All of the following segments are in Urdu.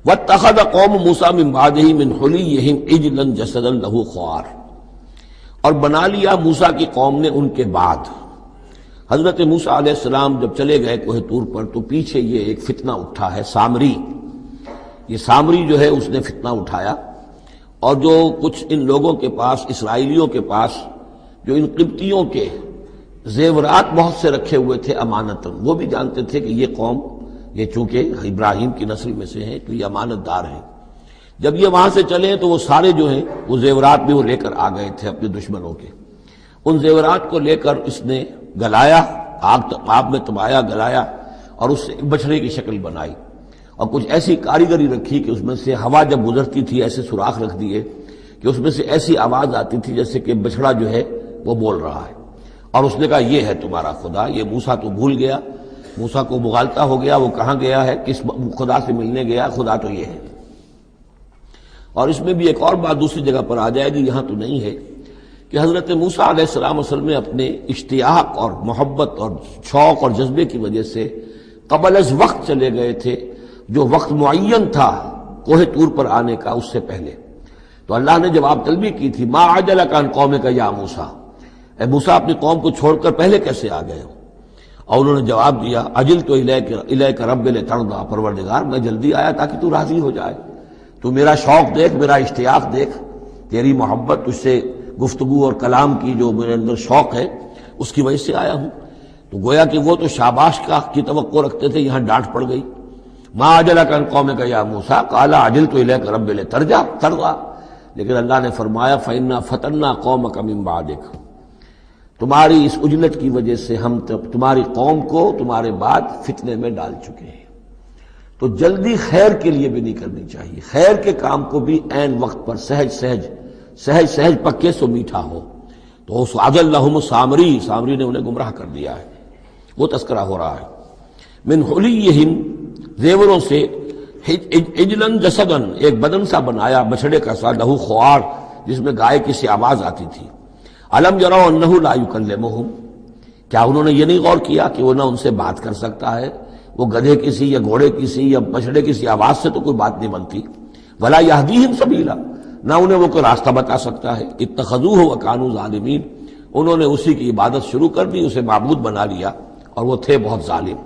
واتخذ قوم موسیٰ من بعدہ من حلیہم عجلا جسدا لہ خوار، اور بنا لیا موسیٰ کی قوم نے ان کے بعد، حضرت موسیٰ علیہ السلام جب چلے گئے کوہ طور پر تو پیچھے یہ ایک فتنہ اٹھا ہے سامری، یہ سامری جو ہے اس نے فتنہ اٹھایا، اور جو کچھ ان لوگوں کے پاس، اسرائیلیوں کے پاس جو ان قبطیوں کے زیورات بہت سے رکھے ہوئے تھے امانتاً، وہ بھی جانتے تھے کہ یہ قوم، یہ چونکہ ابراہیم کی نسل میں سے ہیں تو یہ امانت دار ہیں، جب یہ وہاں سے چلے تو وہ سارے جو ہیں وہ زیورات بھی وہ لے کر آ گئے تھے اپنے دشمنوں کے، ان زیورات کو لے کر اس نے گلایا، آگ میں تبایا، گلایا، اور اس سے بچھڑے کی شکل بنائی، اور کچھ ایسی کاریگری رکھی کہ اس میں سے ہوا جب گزرتی تھی ایسے سوراخ رکھ دیے کہ اس میں سے ایسی آواز آتی تھی جیسے کہ بچھڑا جو ہے وہ بول رہا ہے، اور اس نے کہا یہ ہے تمہارا خدا۔ یہ موسیٰ تو بھول گیا، موسیٰ کو مغالطہ ہو گیا، وہ کہاں گیا ہے، کس خدا سے ملنے گیا، خدا تو یہ ہے۔ اور اس میں بھی ایک اور بات دوسری جگہ پر آ جائے گی، یہاں تو نہیں ہے، کہ حضرت موسیٰ علیہ السلام اصل میں اپنے اشتیاق اور محبت اور شوق اور جذبے کی وجہ سے قبل از وقت چلے گئے تھے، جو وقت معین تھا کوہ طور پر آنے کا اس سے پہلے۔ تو اللہ نے جواب طلبی کی تھی، ما عجلک عن قومک یا موسیٰ، اے موسیٰ اپنی قوم کو چھوڑ کر پہلے کیسے آ گئے ہو؟ اور انہوں نے جواب دیا، عجلت الیک رب لترضیٰ، پروردگار میں جلدی آیا تاکہ تو راضی ہو جائے، تو میرا شوق دیکھ، میرا اشتیاق دیکھ، تیری محبت، تجھ سے گفتگو اور کلام کی جو میرے اندر شوق ہے اس کی وجہ سے آیا ہوں۔ تو گویا کہ وہ تو شاباش کی توقع رکھتے تھے، یہاں ڈانٹ پڑ گئی، ما عجلک عن قومک یا موسیٰ قال عجلت الیک رب لترضیٰ، لیکن اللہ نے فرمایا فإنا فتنا قومک من بعدک، تمہاری اس عجلت کی وجہ سے ہم تمہاری قوم کو تمہارے بعد فتنے میں ڈال چکے ہیں۔ تو جلدی خیر کے لیے بھی نہیں کرنی چاہیے، خیر کے کام کو بھی عین وقت پر سہج پکے سو میٹھا ہو۔ تو اضلهم سامری نے انہیں گمراہ کر دیا ہے، وہ تذکرہ ہو رہا ہے۔ من حلیہم، زیوروں سے، عجلا جسدا، ایک بدن سا بنایا بچھڑے کا سا، لہو خوار، جس میں گائے کی سی آواز آتی تھی۔ الم یروا انہ لا یکلمہم، کیا انہوں نے یہ نہیں غور کیا کہ وہ نہ ان سے بات کر سکتا ہے، وہ گدھے کی سی یا گھوڑے کی سی یا بچھڑے کی سی آواز سے تو کوئی بات نہیں بنتی، ولا یہدیہم سبیلا، نہ انہیں وہ کوئی راستہ بتا سکتا ہے۔ اتخذوہ وکانوا ظالمین، انہوں نے اسی کی عبادت شروع کر دی، اسے معبود بنا لیا، اور وہ تھے بہت ظالم۔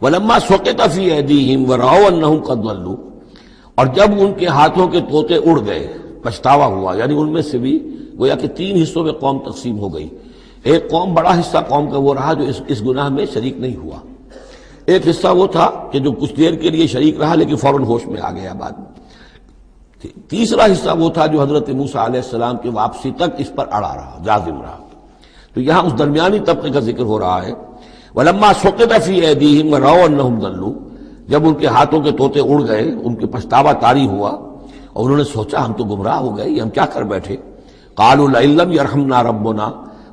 ولما سقط فی ایدیہم ورأوا انہم قد ضلوا، اور جب ان کے ہاتھوں کے طوطے اڑ گئے، پچھتاوا ہوا، یعنی ان میں سے بھی گویا کہ 3 حصوں میں قوم تقسیم ہو گئی۔ ایک قوم، بڑا حصہ قوم کا وہ رہا جو اس گناہ میں شریک نہیں ہوا، ایک حصہ وہ تھا کہ جو کچھ دیر کے لیے شریک رہا لیکن فوراً ہوش میں آ گیا بعد میں، تیسرا حصہ وہ تھا جو حضرت موسیٰ علیہ السلام کی واپسی تک اس پر اڑا رہا، جازم رہا۔ تو یہاں اس درمیانی طبقے کا ذکر ہو رہا ہے، وَلَمَّا سُقِطَ فِي أَيْدِيهِمْ وَرَأَوْا أَنَّهُمْ ضَلُّوا، جب ان کے ہاتھوں کے طوطے اڑ گئے، ان کے پچھتاوا طاری ہوا، اور انہوں نے سوچا ہم تو گمراہ ہو گئے، یہ ہم کیا کر بیٹھے۔ قَالُوا لَئِن لَّمْ يَرْحَمْنَا رَبُّنَا،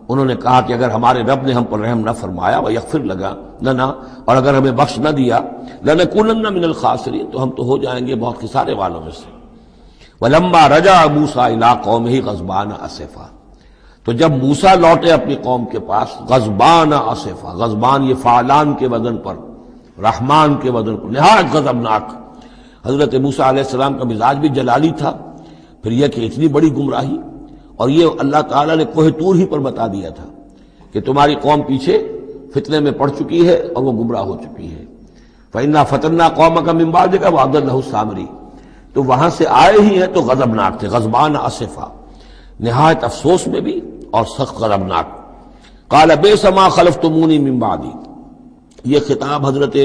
انہوں نے کہا کہ اگر ہمارے رب نے ہم پر رحم نہ فرمایا، وَيَغْفِرْ لَنَا، اور اگر ہمیں بخش نہ دیا، لَنَكُونَنَّ مِنَ الْخَاسِرِينَ، تو ہم تو ہو جائیں گے بہت خسارے والوں میں سے۔ وَلَمَّا رَجَعَ مُوسَىٰ إِلَىٰ قَوْمِهِ غَضْبَانَ أَسِفًا، تو جب موسیٰ لوٹے اپنی قوم کے پاس، غضبان آصفا، غضبان یہ فعلان کے وزن پر، رحمان کے وزن پر، نہایت غضبناک۔ حضرت موسیٰ علیہ السلام کا مزاج بھی جلالی تھا، پھر یہ کہ اتنی بڑی گمراہی، اور یہ اللہ تعالیٰ نے کوہ طور ہی پر بتا دیا تھا کہ تمہاری قوم پیچھے فتنے میں پڑ چکی ہے اور وہ گمراہ ہو چکی ہے۔ فَإِنَّا فَتَنَّا قَوْمَكَ مِن بَعْدِكَ وَأَضَلَّهُ السامری، تو وہاں سے آئے ہی ہیں تو غضبناک تھے، غضبان آصفا، نہایت افسوس میں بھی اور سخت غضبناک۔ قال بئس ما خلفتمونی من بعدی، یہ خطاب حضرت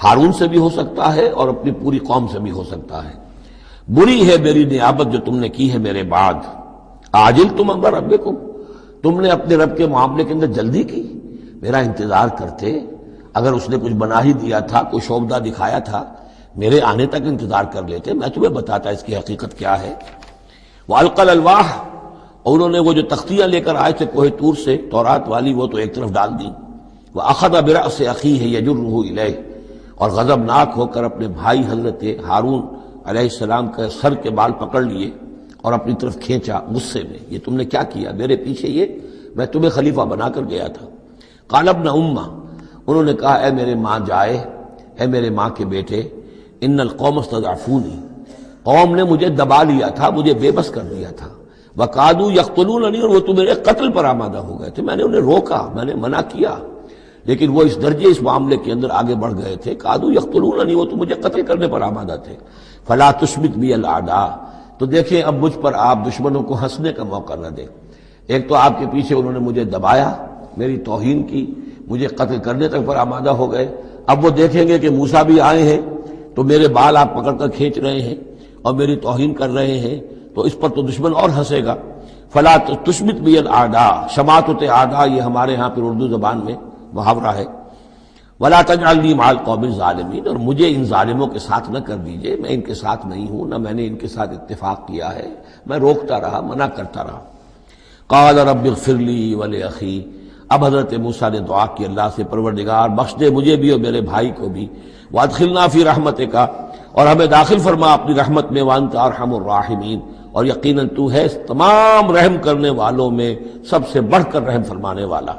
ہارون سے بھی ہو سکتا ہے اور اپنی پوری قوم سے بھی ہو سکتا ہے۔ بری ہے میری نیابت جو تم نے کی ہے میرے بعد، عاجلتم امر ربکم، تم نے اپنے رب کے معاملے کے اندر جلدی کی، میرا انتظار کرتے، اگر اس نے کچھ بنا ہی دیا تھا، کوئی شعبدہ دکھایا تھا، میرے آنے تک انتظار کر لیتے، میں تمہیں بتاتا اس کی حقیقت کیا ہے۔ وَأَلْقَى الْأَلْوَاحَ، اور انہوں نے وہ جو تختیاں لے کر آئے تھے کوہ طور سے تورات والی، وہ تو ایک طرف ڈال دیں۔ وَأَخَذَ بِرَأْسِ أَخِيهِ يَجُرُّهُ إِلَيْهِ، اور غضبناک ہو کر اپنے بھائی حضرت ہارون علیہ السلام کا سر کے بال پکڑ لیے اور اپنی طرف کھینچا غصے میں، یہ تم نے کیا کیا میرے پیچھے، یہ میں تمہیں خلیفہ بنا کر گیا تھا۔ قال ابن امہ، انہوں نے کہا اے میرے ماں جائے، اے میرے ماں کے بیٹے، ان القوم استضعفونی، قوم نے مجھے دبا لیا تھا، مجھے بے بس کر دیا تھا، وقادوا یقتلوننی، اور وہ تو میرے قتل پر آمادہ ہو گئے تھے، میں نے انہیں روکا، میں نے منع کیا، لیکن وہ اس درجے اس معاملے کے اندر آگے بڑھ گئے تھے، قادوا یقتلوننی، وہ تو مجھے قتل کرنے پر آمادہ تھے۔ فلا تشمت بی الاعداء، تو دیکھیں اب مجھ پر آپ دشمنوں کو ہنسنے کا موقع نہ دیں۔ ایک تو آپ کے پیچھے انہوں نے مجھے دبایا، میری توہین کی، مجھے قتل کرنے تک پر آمادہ ہو گئے، اب وہ دیکھیں گے کہ موسیٰ بھی آئے ہیں تو میرے بال آپ پکڑ کر کھینچ رہے ہیں اور میری توہین کر رہے ہیں، تو اس پر تو دشمن اور ہنسے گا۔ فلا تشمت بی الاعداء، شماتت اعداء یہ ہمارے ہاں پھر اردو زبان میں محاورہ ہے۔ ولا تجعلنی مع القوم الظالمین، اور مجھے ان ظالموں کے ساتھ نہ کر دیجئے، میں ان کے ساتھ نہیں ہوں، نہ میں نے ان کے ساتھ اتفاق کیا ہے، میں روکتا رہا، منع کرتا رہا۔ قال رب اغفر لی ولأخی، اب حضرت موسیٰ نے دعا کی اللہ سے، پروردگار بخش دے مجھے بھی اور میرے بھائی کو بھی، وادخلنا فی رحمتک، اور ہمیں داخل فرما اپنی رحمت میں، وانت ارحم الراحمین، اور یقیناً تو ہے تمام رحم کرنے والوں میں سب سے بڑھ کر رحم فرمانے والا۔